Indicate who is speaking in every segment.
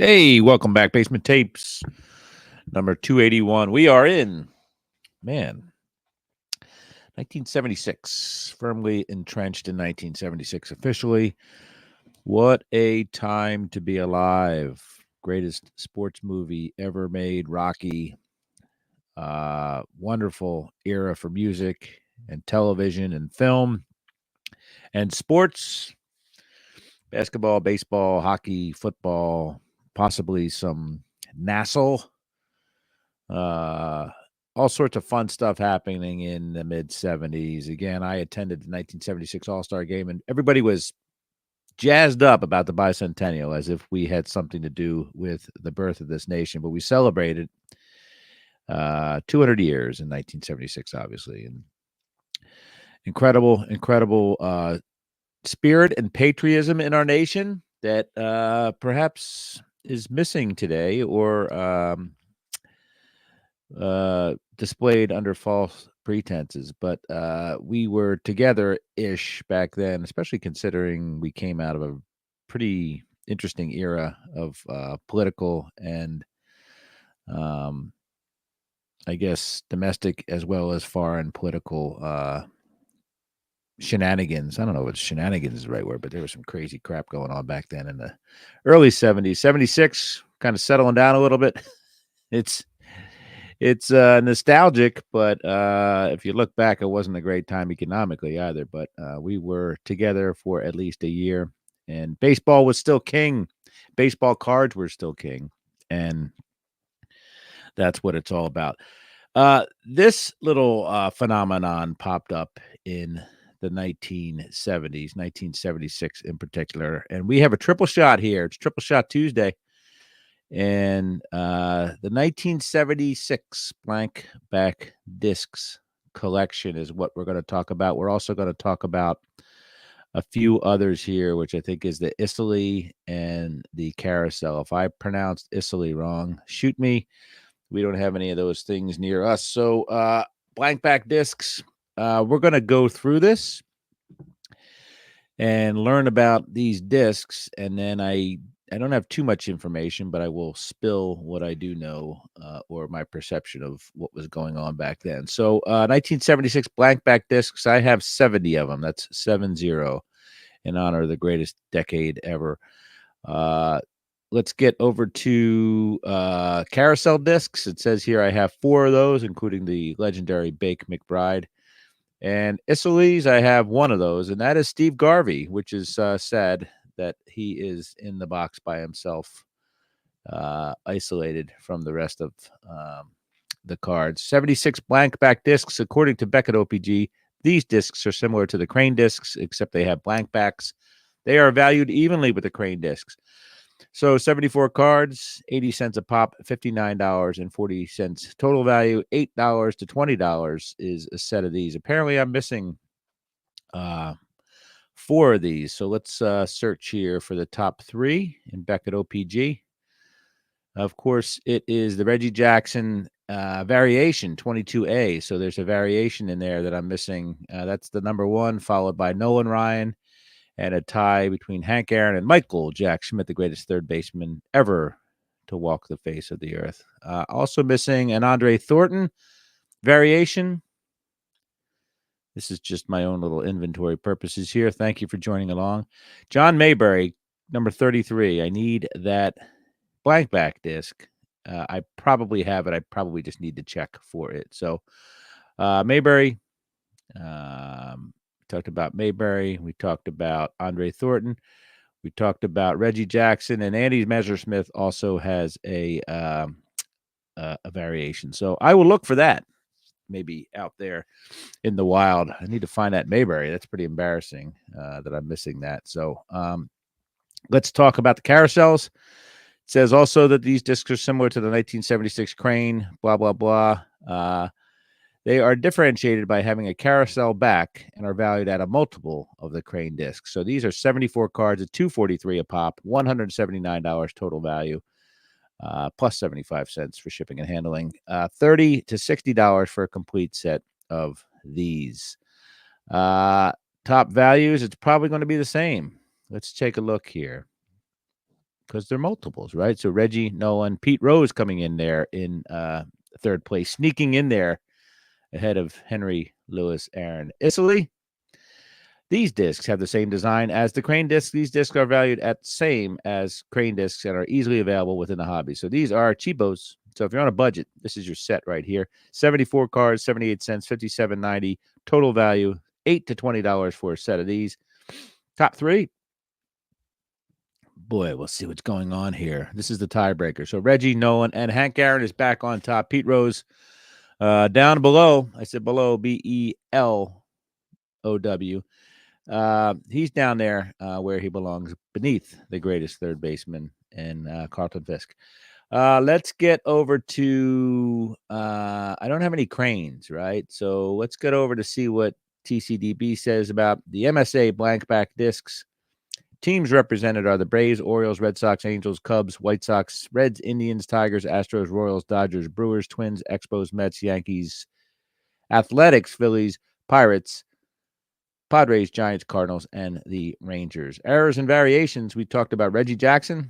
Speaker 1: Hey, welcome back, Basement Tapes, number 281. We are in, man, 1976, firmly entrenched in 1976 officially. What a time to be alive. Greatest sports movie ever made, Rocky. Wonderful era for music and television and film and sports. Basketball, baseball, hockey, football, possibly some nassau. Uh, all sorts of fun stuff happening in the mid 70s. Again, I attended the 1976 All-Star game, and everybody was jazzed up about the bicentennial as if we had something to do with the birth of this nation. But we celebrated 200 years in 1976, obviously. And incredible spirit and patriotism in our nation that perhaps is missing today or displayed under false pretenses. But we were together-ish back then, especially considering we came out of a pretty interesting era of political and, I guess, domestic as well as foreign political shenanigans. I don't know if shenanigans is the right word, but there was some crazy crap going on back then in the early 70s. 76, kind of settling down a little bit. It's nostalgic, but if you look back, it wasn't a great time economically either. But we were together for at least a year, and baseball was still king. Baseball cards were still king, and that's what it's all about. This little phenomenon popped up in the 1970s, 1976 in particular, and we have a triple shot here. It's Triple Shot Tuesday. And the 1976 Blankback Discs collection is what we're going to talk about. We're also going to talk about a few others here, which I think is the Italy and the Carousel. If I pronounced Italy wrong, shoot me. We don't have any of those things near us. So Blankback Discs, we're going to go through this and learn about these discs, and then I don't have too much information, but I will spill what I do know or my perception of what was going on back then. So 1976 Blankback Discs, I have 70 of them. That's 70 in honor of the greatest decade ever. Let's get over to Carousel Discs. It says here I have 4 of those, including the legendary Bake McBride. And Italy's, I have 1 of those, and that is Steve Garvey, which is sad that he is in the box by himself, isolated from the rest of the cards. 76 Blankback Discs, according to Beckett OPG. These discs are similar to the Crane discs, except they have blank backs. They are valued evenly with the Crane discs. So 74 cards, 80 cents a pop, $59.40 total value. $8 to $20 is a set of these. Apparently, I'm missing 4 of these. So let's search here for the top 3 in Beckett OPG. Of course, it is the Reggie Jackson variation 22A. So there's a variation in there that I'm missing. That's the number 1, followed by Nolan Ryan, and a tie between Hank Aaron and Michael Jack Schmidt, the greatest third baseman ever to walk the face of the earth. Also missing an Andre Thornton variation. This is just my own little inventory purposes here. Thank you for joining along. John Mayberry, number 33. I need that Blankback disc. I probably have it. I probably just need to check for it. So Mayberry, talked about Mayberry. We talked about Andre Thornton. We talked about Reggie Jackson, and Andy Messersmith also has a variation. So I will look for that maybe out there in the wild. I need to find that Mayberry. That's pretty embarrassing that I'm missing that. So let's talk about the carousels. It says also that these discs are similar to the 1976 Crane, blah, blah, blah. They are differentiated by having a carousel back and are valued at a multiple of the Crane discs. So these are 74 cards at $243 a pop, $179 total value, plus 75 cents for shipping and handling. $30 to $60 for a complete set of these. Top values, it's probably going to be the same. Let's take a look here. because they're multiples, right? So Reggie Nolan, Pete Rose coming in there in third place, sneaking in there ahead of Henry Louis Aaron Isley. These discs have the same design as the Crane discs. These discs are valued at the same as Crane discs and are easily available within the hobby. So these are cheapos. So if you're on a budget, this is your set right here. 74 cards, 78 cents, 57.90 total value, $8 to $20 for a set of these. Top three. Boy, we'll see what's going on here. This is the tiebreaker. So Reggie Nolan and Hank Aaron is back on top. Pete Rose down below. I said below, Below. He's down there where he belongs, beneath the greatest third baseman in Carlton Fisk. Let's get over to I don't have any cranes, right? So let's get over to see what TCDB says about the MSA Blankback Discs. Teams represented are the Braves, Orioles, Red Sox, Angels, Cubs, White Sox, Reds, Indians, Tigers, Astros, Royals, Dodgers, Brewers, Twins, Expos, Mets, Yankees, Athletics, Phillies, Pirates, Padres, Giants, Cardinals, and the Rangers. Errors and variations. We talked about Reggie Jackson.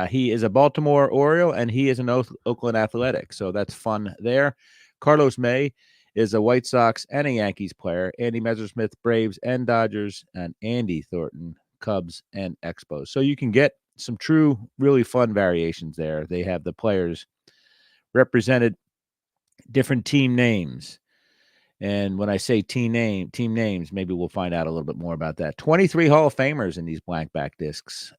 Speaker 1: He is a Baltimore Oriole, and he is an Oakland Athletic. So that's fun there. Carlos May is a White Sox and a Yankees player. Andy Messersmith, Braves and Dodgers, and Andy Thornton, Cubs and Expos. So you can get some true, really fun variations there. They have the players represented, different team names. And when I say team names, maybe we'll find out a little bit more about that. 23 Hall of Famers in these Blankback discs.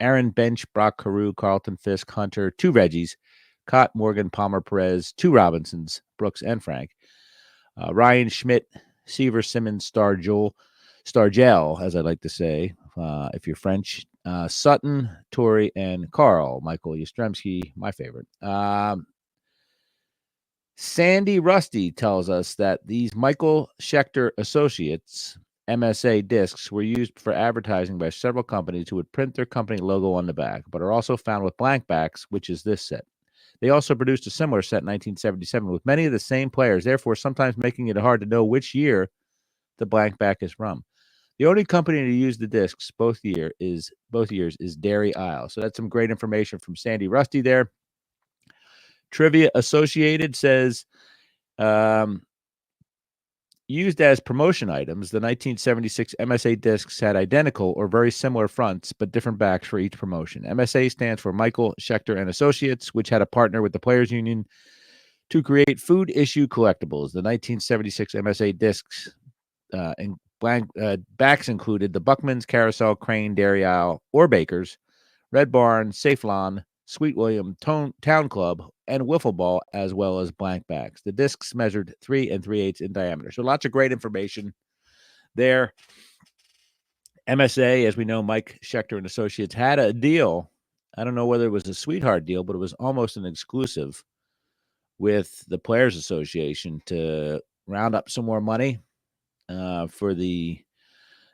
Speaker 1: Aaron Bench, Brock Carew, Carlton Fisk, Hunter, 2 Reggies, Cott, Morgan, Palmer, Perez, 2 Robinsons, Brooks and Frank. Ryan Schmidt, Seaver, Simmons, Stargell, as I like to say, if you're French. Sutton, Torrey, and Carl. Michael Yastrzemski, my favorite. Sandy Rusty tells us that these Michael Schechter Associates MSA discs were used for advertising by several companies who would print their company logo on the back, but are also found with blankbacks, which is this set. They also produced a similar set in 1977 with many of the same players, therefore sometimes making it hard to know which year the blankback is from. The only company to use the discs both years is Dairy Isle. So that's some great information from Sandy Rusty there. Trivia Associated says, used as promotion items, the 1976 MSA discs had identical or very similar fronts, but different backs for each promotion. MSA stands for Michael Schechter and Associates, which had a partner with the Players Union to create food issue collectibles. The 1976 MSA discs and backs included the Buckmans, Carousel, Crane, Dairy Isle, or Bakers, Red Barn, Safe Lawn, Sweet William, Town Club, and Wiffle Ball, as well as blankbacks. The discs measured 3 3/8 in diameter. So lots of great information there. MSA, as we know, Mike Schechter and Associates had a deal. I don't know whether it was a sweetheart deal, but it was almost an exclusive with the Players Association to round up some more money for the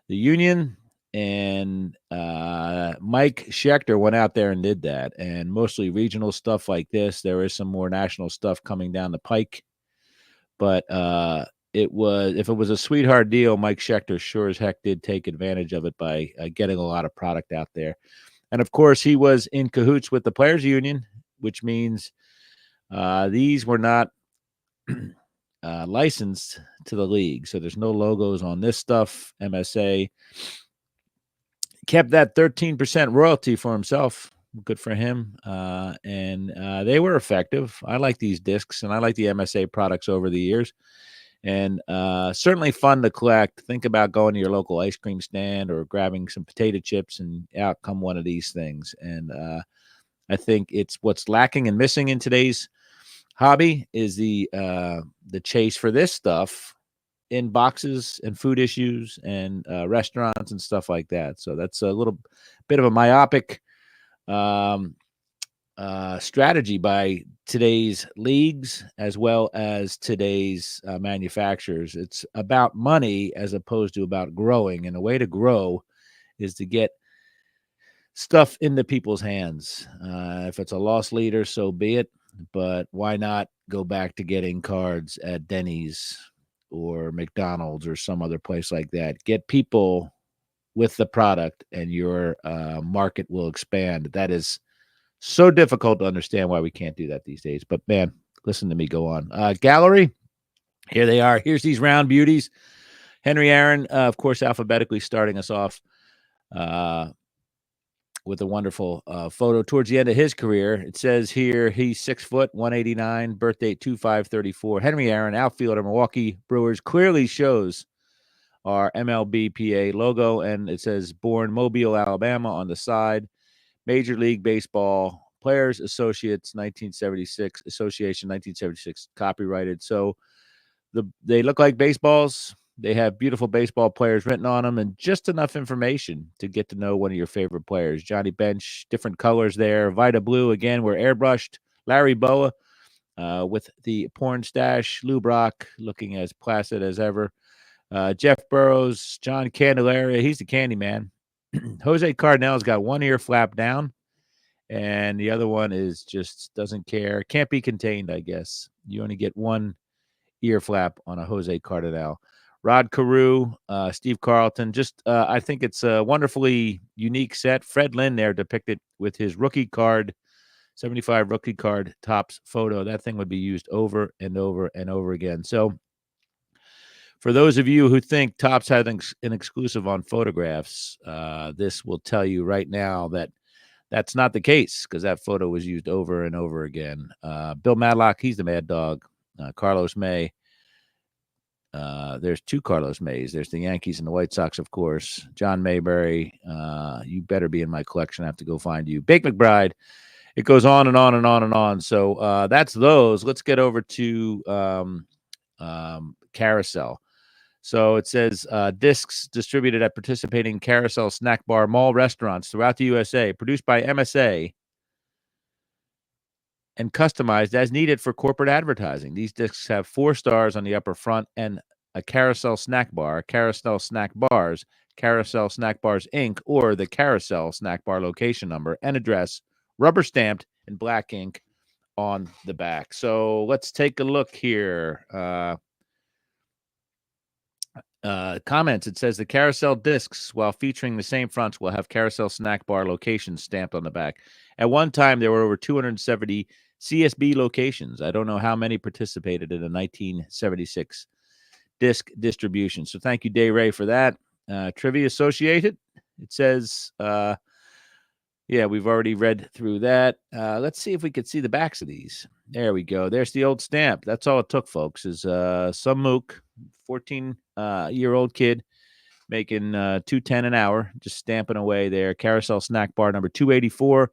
Speaker 1: union. And Mike Schechter went out there and did that, and mostly regional stuff like this. There is some more national stuff coming down the pike, but if it was a sweetheart deal, Mike Schechter sure as heck did take advantage of it by getting a lot of product out there. And of course, he was in cahoots with the Players Union, which means these were not licensed to the league, so there's no logos on this stuff. MSA kept that 13% royalty for himself. Good for him. And they were effective. I like these discs, and I like the MSA products over the years. And certainly fun to collect. Think about going to your local ice cream stand or grabbing some potato chips, and out come one of these things. And I think it's what's lacking and missing in today's hobby is the chase for this stuff in boxes and food issues and restaurants and stuff like that. So that's a little bit of a myopic strategy by today's leagues as well as today's manufacturers. It's about money as opposed to about growing. And a way to grow is to get stuff into people's hands. If it's a loss leader, so be it. But why not go back to getting cards at Denny's or McDonald's or some other place like that? Get people with the product, and your market will expand. That is so difficult to understand why we can't do that these days. But man, listen to me go on. Gallery, here they are. Here's these round beauties. Henry Aaron, of course, alphabetically starting us off with a wonderful photo towards the end of his career. It says here he's 6 foot, 189, birth date 2534. Henry Aaron, outfielder, Milwaukee Brewers, clearly shows our MLBPA logo, and it says born Mobile, Alabama on the side. Major League Baseball Players Associates 1976, Association 1976, copyrighted. So they look like baseballs. They have beautiful baseball players written on them, and just enough information to get to know one of your favorite players. Johnny Bench, different colors there. Vita Blue, again, were airbrushed. Larry Boa with the porn stash. Lou Brock looking as placid as ever. Jeff Burrows, John Candelaria, he's the candy man. Jose Cardinal's got one ear flap down, and the other one is just doesn't care. Can't be contained, I guess. You only get one ear flap on a Jose Cardinal. Rod Carew, Steve Carlton. Just, I think it's a wonderfully unique set. Fred Lynn there depicted with his rookie card, 75 rookie card Topps photo. That thing would be used over and over and over again. So for those of you who think Topps had an exclusive on photographs, this will tell you right now that that's not the case, because that photo was used over and over again. Bill Madlock, he's the mad dog. Carlos May. There's two Carlos Mays. There's the Yankees and the White Sox, of course. John Mayberry. You better be in my collection. I have to go find you. Bake McBride. It goes on and on and on and on. So that's those. Let's get over to Carousel. So it says discs distributed at participating Carousel snack bar mall restaurants throughout the USA, produced by MSA and customized as needed for corporate advertising. These discs have 4 stars on the upper front and a Carousel snack bar, Carousel snack bars, Carousel Snack Bars Inc., or the Carousel snack bar location number and address, rubber stamped in black ink on the back. So let's take a look here. Comments. It says the Carousel discs, while featuring the same fronts, will have Carousel snack bar locations stamped on the back. At one time, there were over 270 CSB locations. I don't know how many participated in the 1976 disc distribution. So thank you, Day Ray, for that. Trivia associated. It says, yeah, we've already read through that. Let's see if we could see the backs of these. There we go. There's the old stamp. That's all it took, folks, is some mook, 14-year-old kid making $2.10 an hour, just stamping away there. Carousel snack bar number 284,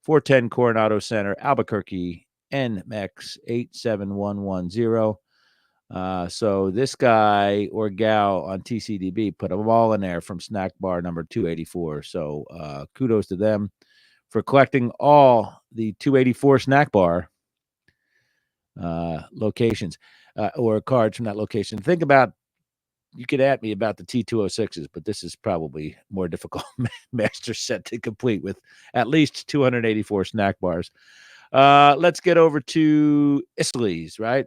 Speaker 1: 410 Coronado Center, Albuquerque, NMX 87110. So this guy or gal on TCDB put them all in there from snack bar number 284. So kudos to them for collecting all the 284 snack bar locations or cards from that location. Think about, you could ask me about the T206s, but this is probably more difficult master set to complete with at least 284 snack bars. Let's get over to Isley's, right?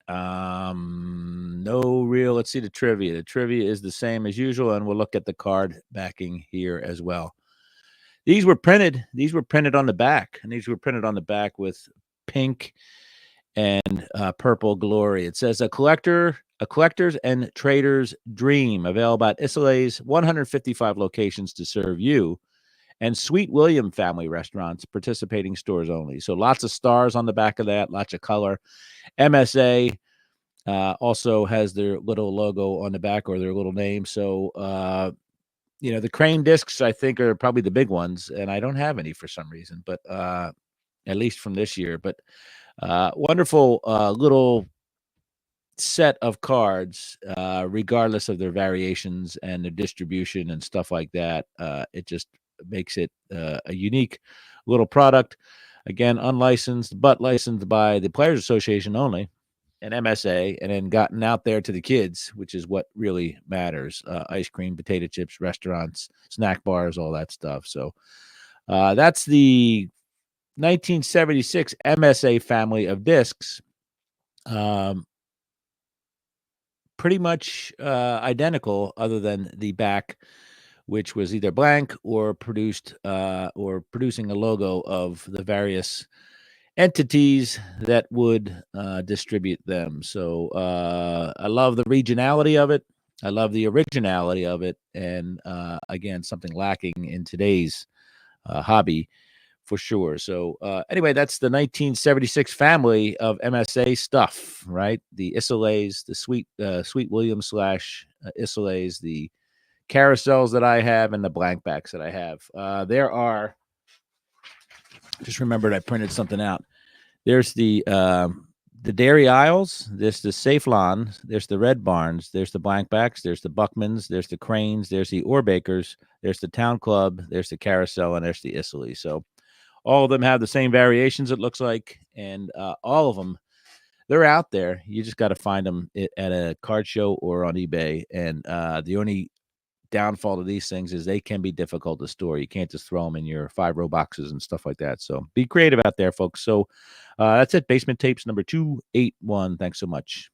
Speaker 1: No real, let's see the trivia. The trivia is the same as usual, and we'll look at the card backing here as well. These were printed on the back, and these were printed on the back with pink and purple glory. It says a collector's and trader's dream, available at Isley's 155 locations to serve you, and Sweet William family restaurants, participating stores only. So lots of stars on the back of that, lots of color. MSA also has their little logo on the back, or their little name. So, the Crane discs, I think, are probably the big ones, and I don't have any for some reason, but at least from this year. But wonderful little set of cards, regardless of their variations and their distribution and stuff like that. It just makes it a unique little product. Again, unlicensed, but licensed by the Players Association only, and MSA, and then gotten out there to the kids, which is what really matters. Ice cream, potato chips, restaurants, snack bars, all that stuff. So that's the 1976 MSA family of discs. pretty much identical, other than the back, which was either blank or producing a logo of the various entities that would distribute them. So I love the regionality of it. I love the originality of it, and again, something lacking in today's hobby for sure. So anyway, that's the 1976 family of MSA stuff, right? The Isolays, the Sweet Williams slash Isolays, the carousels that I have, and the blankbacks that I have. There are, just remembered I printed something out. There's the Dairy Isles, there's the Safe Lawn, there's the Red Barns, there's the Blankbacks, there's the Buckmans, there's the Cranes, there's the Orbakers, there's the Town Club, there's the Carousel, and there's the Isleys. So all of them have the same variations, it looks like, and all of them, they're out there. You just got to find them at a card show or on eBay. And the only downfall to these things is they can be difficult to store. You can't just throw them in your 5-row boxes and stuff like that. So be creative out there, folks. So that's it. Basement Tapes number 281. Thanks so much.